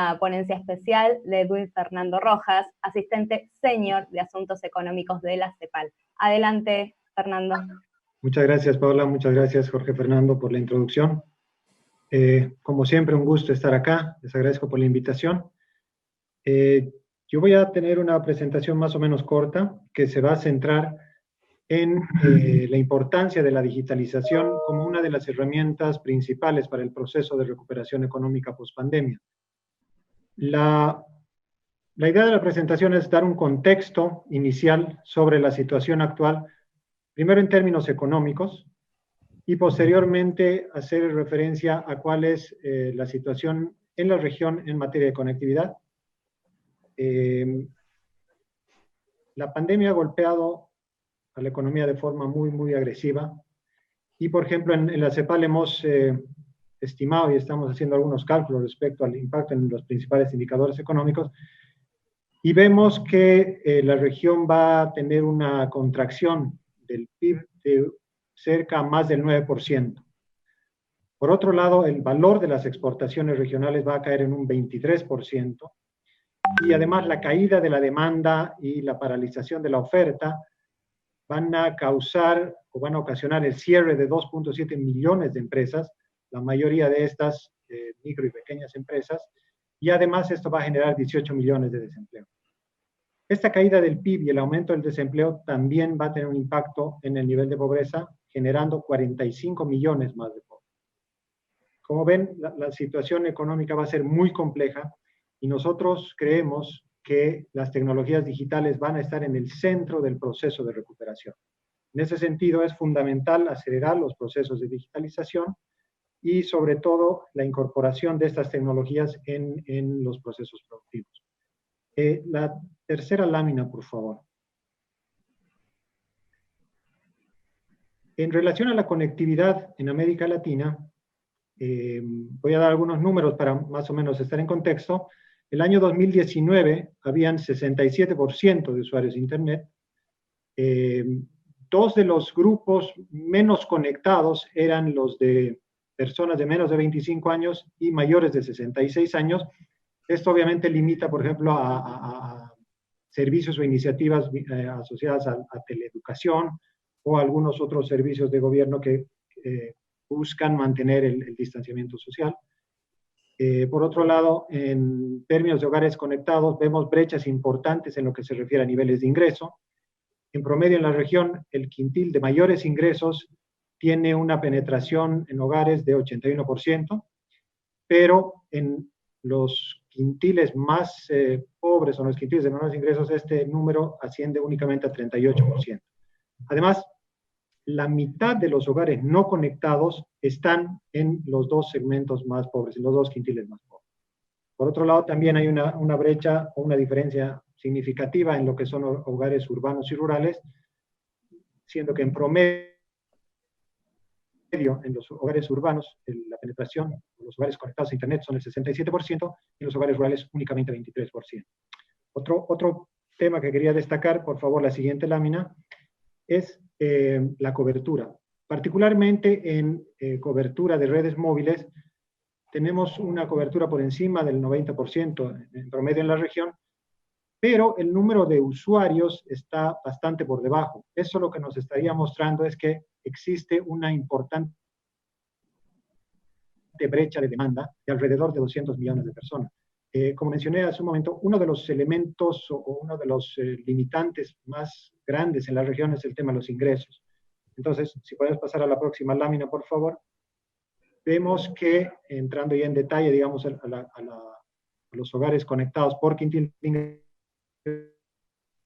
una ponencia especial de Edwin Fernando Rojas, asistente senior de Asuntos Económicos de la CEPAL. Adelante, Fernando. Muchas gracias, Paola. Muchas gracias, Jorge Fernando, por la introducción. Como siempre, un gusto estar acá. Les agradezco por la invitación. Yo voy a tener una presentación más o menos corta que se va a centrar en la importancia de la digitalización como una de las herramientas principales para el proceso de recuperación económica post-pandemia. La idea de la presentación es dar un contexto inicial sobre la situación actual, primero en términos económicos, y posteriormente hacer referencia a cuál es la situación en la región en materia de conectividad. La pandemia ha golpeado a la economía de forma muy agresiva. Y, por ejemplo, en la CEPAL hemos estimado y estamos haciendo algunos cálculos respecto al impacto en los principales indicadores económicos, y vemos que la región va a tener una contracción del PIB de cerca a más del 9%. Por otro lado, el valor de las exportaciones regionales va a caer en un 23%, y además la caída de la demanda y la paralización de la oferta van a causar o van a ocasionar el cierre de 2.7 millones de empresas, la mayoría de estas micro y pequeñas empresas, y además esto va a generar 18 millones de desempleo. Esta caída del PIB y el aumento del desempleo también va a tener un impacto en el nivel de pobreza, generando 45 millones más de pobres. Como ven, la situación económica va a ser muy compleja y nosotros creemos que las tecnologías digitales van a estar en el centro del proceso de recuperación. En ese sentido, es fundamental acelerar los procesos de digitalización y, sobre todo, la incorporación de estas tecnologías en los procesos productivos. La tercera lámina, por favor. En relación a la conectividad en América Latina, voy a dar algunos números para más o menos estar en contexto. El año 2019 habían 67% de usuarios de Internet. Dos de los grupos menos conectados eran los de personas de menos de 25 años y mayores de 66 años. Esto obviamente limita, por ejemplo, a servicios o iniciativas asociadas a teleeducación o algunos otros servicios de gobierno que buscan mantener el distanciamiento social. Por otro lado, en términos de hogares conectados, vemos brechas importantes en lo que se refiere a niveles de ingreso. En promedio en la región, el quintil de mayores ingresos tiene una penetración en hogares de 81%, pero en los quintiles más pobres o en los quintiles de menores ingresos, este número asciende únicamente a 38%. Además, la mitad de los hogares no conectados están en los dos segmentos más pobres, en los dos quintiles más pobres. Por otro lado, también hay una brecha o una diferencia significativa en lo que son hogares urbanos y rurales, siendo que en promedio, en los hogares urbanos, la penetración, los hogares conectados a Internet son el 67%, y en los hogares rurales únicamente 23%. Otro tema que quería destacar, por favor, la siguiente lámina, es la cobertura. Particularmente en cobertura de redes móviles, tenemos una cobertura por encima del 90% en promedio en la región, pero el número de usuarios está bastante por debajo. Eso lo que nos estaría mostrando es que existe una importante brecha de demanda de alrededor de 200 millones de personas. Como mencioné hace un momento, uno de los elementos o uno de los limitantes más grandes en la región es el tema de los ingresos. Entonces, si puedes pasar a la próxima lámina, por favor. Vemos que, entrando ya en detalle, digamos, a los hogares conectados por quintil de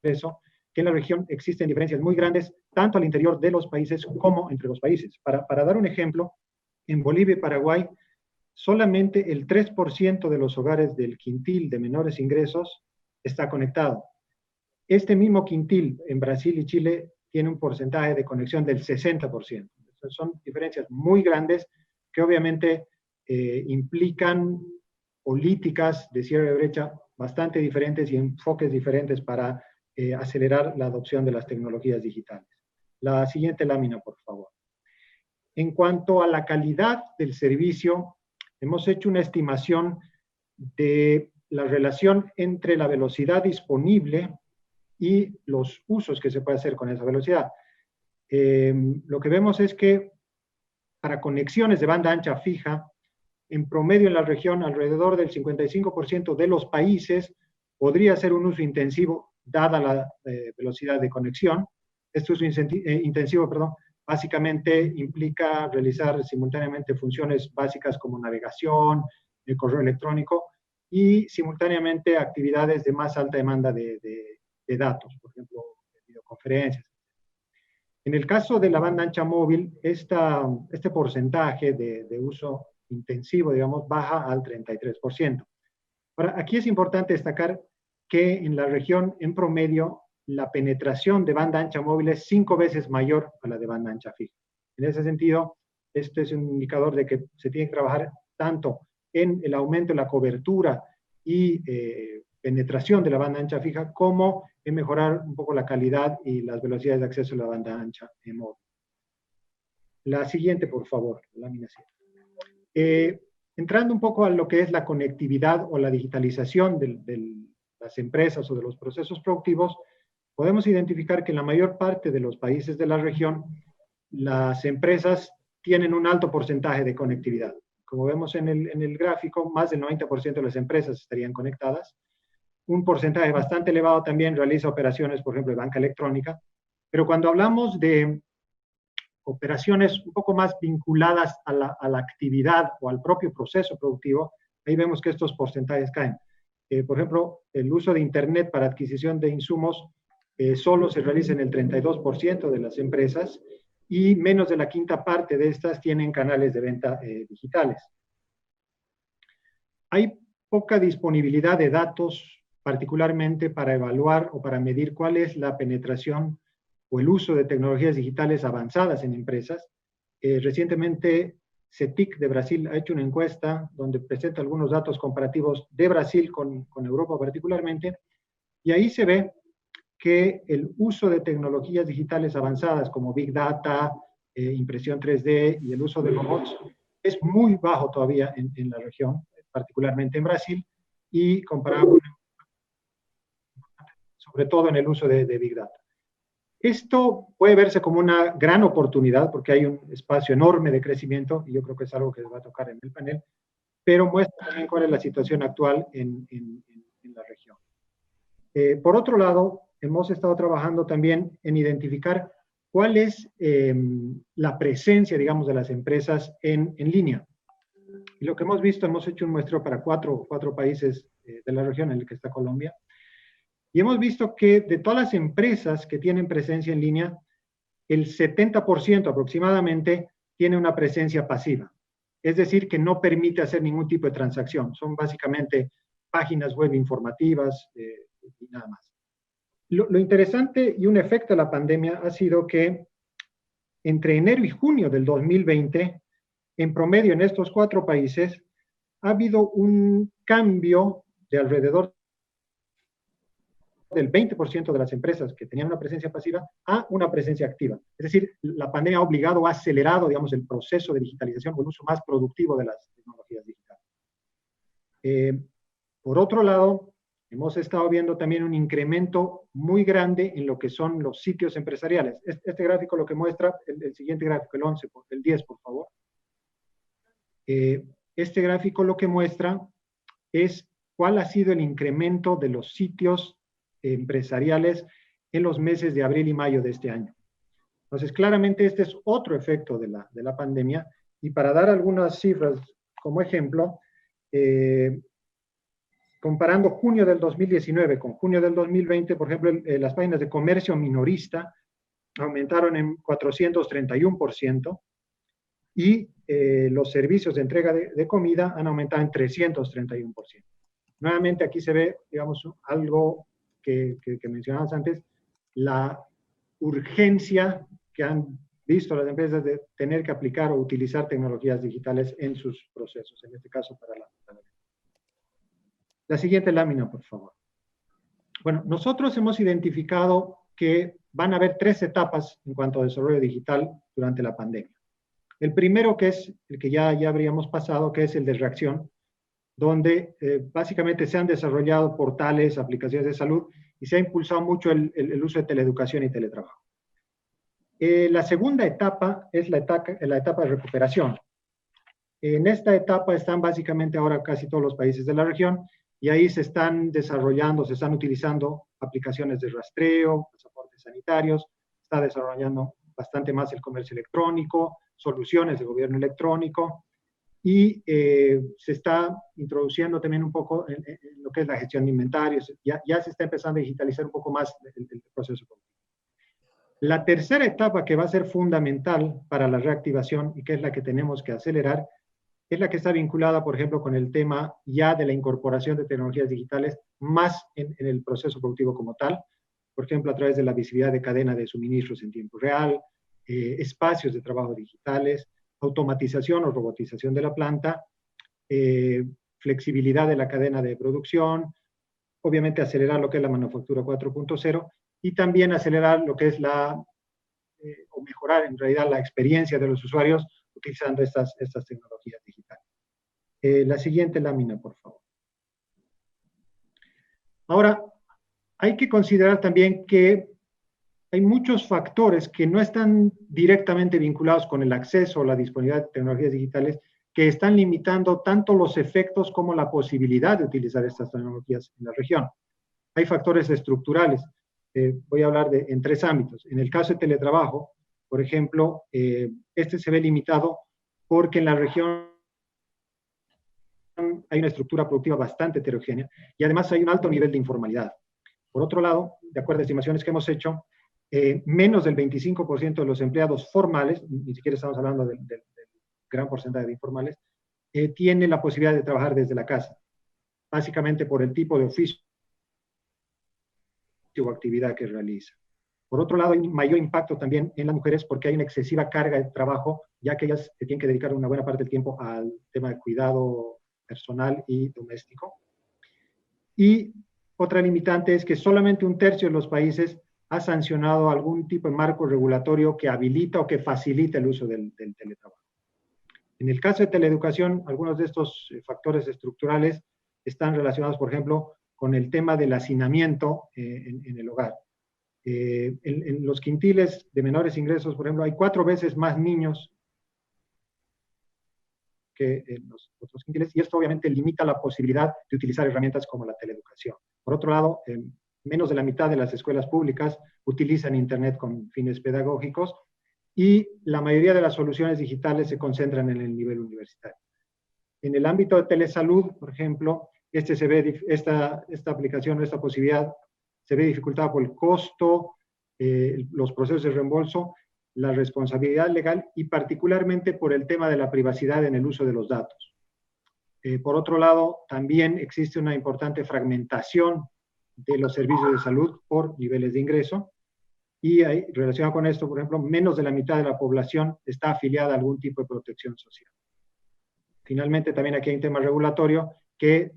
ingreso, que en la región existen diferencias muy grandes, tanto al interior de los países como entre los países. Para dar un ejemplo, en Bolivia y Paraguay, solamente el 3% de los hogares del quintil de menores ingresos está conectado. Este mismo quintil en Brasil y Chile tiene un porcentaje de conexión del 60%. Entonces son diferencias muy grandes que obviamente implican políticas de cierre de brecha bastante diferentes y enfoques diferentes para acelerar la adopción de las tecnologías digitales. La siguiente lámina, por favor. En cuanto a la calidad del servicio, hemos hecho una estimación de la relación entre la velocidad disponible y los usos que se puede hacer con esa velocidad. Lo que vemos es que para conexiones de banda ancha fija, en promedio en la región, alrededor del 55% de los países podría ser un uso intensivo, dada la velocidad de conexión. Este uso intensivo, perdón, básicamente implica realizar simultáneamente funciones básicas como navegación, correo electrónico y simultáneamente actividades de más alta demanda de datos, por ejemplo, videoconferencias. En el caso de la banda ancha móvil, este porcentaje de uso intensivo, digamos, baja al 33%. Ahora, aquí es importante destacar que en la región, en promedio, la penetración de banda ancha móvil es 5 veces mayor a la de banda ancha fija. En ese sentido, este es un indicador de que se tiene que trabajar tanto en el aumento de la cobertura y penetración de la banda ancha fija, como en mejorar un poco la calidad y las velocidades de acceso a la banda ancha en móvil. La siguiente, por favor, lámina 7. Entrando un poco a lo que es la conectividad o la digitalización de las empresas o de los procesos productivos, podemos identificar que en la mayor parte de los países de la región, las empresas tienen un alto porcentaje de conectividad. Como vemos en el gráfico, más del 90% de las empresas estarían conectadas. Un porcentaje bastante elevado también realiza operaciones, por ejemplo, de banca electrónica. Pero cuando hablamos de operaciones un poco más vinculadas a la actividad o al propio proceso productivo, ahí vemos que estos porcentajes caen. Por ejemplo, el uso de Internet para adquisición de insumos solo se realiza en el 32% de las empresas y menos de la quinta parte de estas tienen canales de venta digitales. Hay poca disponibilidad de datos, particularmente para evaluar o para medir cuál es la penetración o el uso de tecnologías digitales avanzadas en empresas. Recientemente, CETIC de Brasil ha hecho una encuesta donde presenta algunos datos comparativos de Brasil con Europa particularmente, y ahí se ve que el uso de tecnologías digitales avanzadas como Big Data, impresión 3D y el uso de robots es muy bajo todavía en la región, particularmente en Brasil, y comparado sobre todo en el uso de Big Data. Esto puede verse como una gran oportunidad porque hay un espacio enorme de crecimiento y yo creo que es algo que se va a tocar en el panel, pero muestra también cuál es la situación actual en la región. Por otro lado, hemos estado trabajando también en identificar cuál es la presencia, digamos, de las empresas en línea. Y lo que hemos visto, hemos hecho un muestreo para cuatro países de la región en el que está Colombia, y hemos visto que de todas las empresas que tienen presencia en línea, el 70% aproximadamente tiene una presencia pasiva. Es decir, que no permite hacer ningún tipo de transacción. Son básicamente páginas web informativas y nada más. Lo interesante y un efecto de la pandemia ha sido que entre enero y junio del 2020, en promedio en estos 4 países, ha habido un cambio de alrededor del 20% de las empresas que tenían una presencia pasiva a una presencia activa. Es decir, la pandemia ha obligado, ha acelerado, digamos, el proceso de digitalización o el uso más productivo de las tecnologías digitales. Por otro lado, hemos estado viendo también un incremento muy grande en lo que son los sitios empresariales. Este gráfico lo que muestra, el siguiente gráfico, el 10, por favor. Este gráfico lo que muestra es cuál ha sido el incremento de los sitios empresariales en los meses de abril y mayo de este año. Entonces, claramente este es otro efecto de la pandemia, y para dar algunas cifras como ejemplo, comparando junio del 2019 con junio del 2020, por ejemplo, las páginas de comercio minorista aumentaron en 431%, y los servicios de entrega de comida han aumentado en 331%. Nuevamente aquí se ve, digamos, algo que mencionabas antes, la urgencia que han visto las empresas de tener que aplicar o utilizar tecnologías digitales en sus procesos, en este caso para la siguiente lámina, por favor. Bueno, nosotros hemos identificado que van a haber 3 etapas en cuanto a desarrollo digital durante la pandemia. El primero, que es el que ya habríamos pasado, que es el de reacción, donde básicamente se han desarrollado portales, aplicaciones de salud, y se ha impulsado mucho el uso de teleeducación y teletrabajo. La segunda etapa es la etapa de recuperación. En esta etapa están básicamente ahora casi todos los países de la región, y ahí se están desarrollando, se están utilizando aplicaciones de rastreo, pasaportes sanitarios, está desarrollando bastante más el comercio electrónico, soluciones de gobierno electrónico, y se está introduciendo también un poco en lo que es la gestión de inventarios. Ya se está empezando a digitalizar un poco más el proceso. La tercera etapa, que va a ser fundamental para la reactivación y que es la que tenemos que acelerar, es la que está vinculada, por ejemplo, con el tema ya de la incorporación de tecnologías digitales más en el proceso productivo como tal, por ejemplo, a través de la visibilidad de cadena de suministros en tiempo real, espacios de trabajo digitales, automatización o robotización de la planta, flexibilidad de la cadena de producción, obviamente acelerar lo que es la manufactura 4.0 y también acelerar lo que es o mejorar en realidad la experiencia de los usuarios utilizando estas tecnologías digitales. La siguiente lámina, por favor. Ahora, hay que considerar también que hay muchos factores que no están directamente vinculados con el acceso o la disponibilidad de tecnologías digitales que están limitando tanto los efectos como la posibilidad de utilizar estas tecnologías en la región. Hay factores estructurales. Voy a hablar en tres ámbitos. En el caso de teletrabajo, por ejemplo, este se ve limitado porque en la región hay una estructura productiva bastante heterogénea y además hay un alto nivel de informalidad. Por otro lado, de acuerdo a estimaciones que hemos hecho, menos del 25% de los empleados formales, ni siquiera estamos hablando del gran porcentaje de informales, tiene la posibilidad de trabajar desde la casa, básicamente por el tipo de oficio o actividad que realiza. Por otro lado, hay mayor impacto también en las mujeres porque hay una excesiva carga de trabajo, ya que ellas se tienen que dedicar una buena parte del tiempo al tema de cuidado personal y doméstico. Y otra limitante es que solamente un tercio de los países ha sancionado algún tipo de marco regulatorio que habilita o que facilita el uso del teletrabajo. En el caso de teleeducación, algunos de estos factores estructurales están relacionados, por ejemplo, con el tema del hacinamiento en el hogar. En los quintiles de menores ingresos, por ejemplo, hay 4 veces más niños que en los otros quintiles, y esto obviamente limita la posibilidad de utilizar herramientas como la teleeducación. Por otro lado, menos de la mitad de las escuelas públicas utilizan Internet con fines pedagógicos, y la mayoría de las soluciones digitales se concentran en el nivel universitario. En el ámbito de telesalud, por ejemplo, esta aplicación, esta posibilidad, se ve dificultada por el costo, los procesos de reembolso, la responsabilidad legal y particularmente por el tema de la privacidad en el uso de los datos. Por otro lado, también existe una importante fragmentación de los servicios de salud por niveles de ingreso, y relacionado con esto, por ejemplo, menos de la mitad de la población está afiliada a algún tipo de protección social. Finalmente, también aquí hay un tema regulatorio que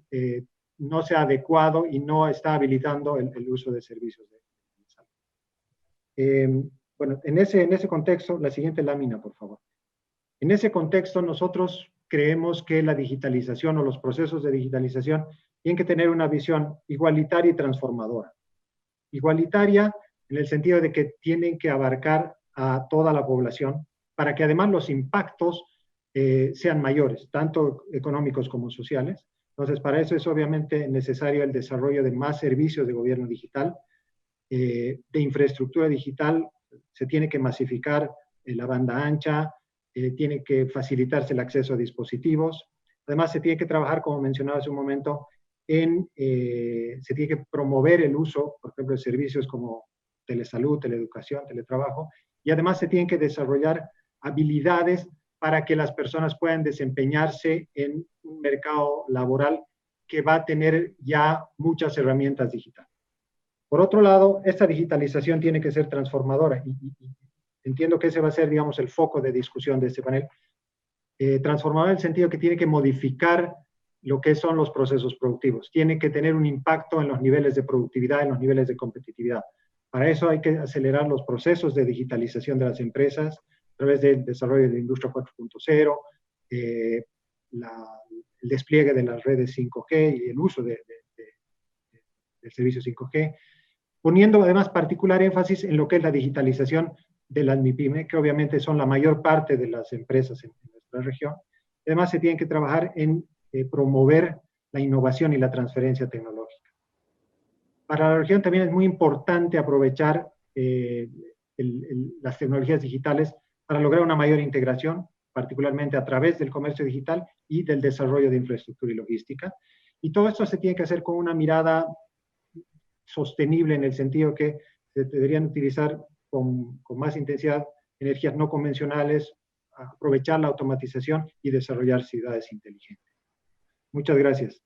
no se ha adecuado y no está habilitando el uso de servicios de salud. Bueno, en ese contexto, la siguiente lámina, por favor. En ese contexto, nosotros creemos que la digitalización o los procesos de digitalización tienen que tener una visión igualitaria y transformadora. Igualitaria en el sentido de que tienen que abarcar a toda la población para que además los impactos sean mayores, tanto económicos como sociales. Entonces, para eso es obviamente necesario el desarrollo de más servicios de gobierno digital, de infraestructura digital. Se tiene que masificar la banda ancha, tiene que facilitarse el acceso a dispositivos. Además, se tiene que trabajar, como mencionaba hace un momento, se tiene que promover el uso, por ejemplo, de servicios como telesalud, teleeducación, teletrabajo, y además se tienen que desarrollar habilidades para que las personas puedan desempeñarse en un mercado laboral que va a tener ya muchas herramientas digitales. Por otro lado, esta digitalización tiene que ser transformadora, y entiendo que ese va a ser, digamos, el foco de discusión de este panel. Transformadora en el sentido que tiene que modificar lo que son los procesos productivos, tiene que tener un impacto en los niveles de productividad, en los niveles de competitividad. Para eso hay que acelerar los procesos de digitalización de las empresas a través del desarrollo de la industria 4.0, el despliegue de las redes 5G y el uso del servicio 5G, poniendo además particular énfasis en lo que es la digitalización de las MIPYME, que obviamente son la mayor parte de las empresas en nuestra región. Además, se tiene que trabajar en promover la innovación y la transferencia tecnológica. Para la región también es muy importante aprovechar las tecnologías digitales para lograr una mayor integración, particularmente a través del comercio digital y del desarrollo de infraestructura y logística. Y todo esto se tiene que hacer con una mirada sostenible, en el sentido que se deberían utilizar con más intensidad energías no convencionales, aprovechar la automatización y desarrollar ciudades inteligentes. Muchas gracias.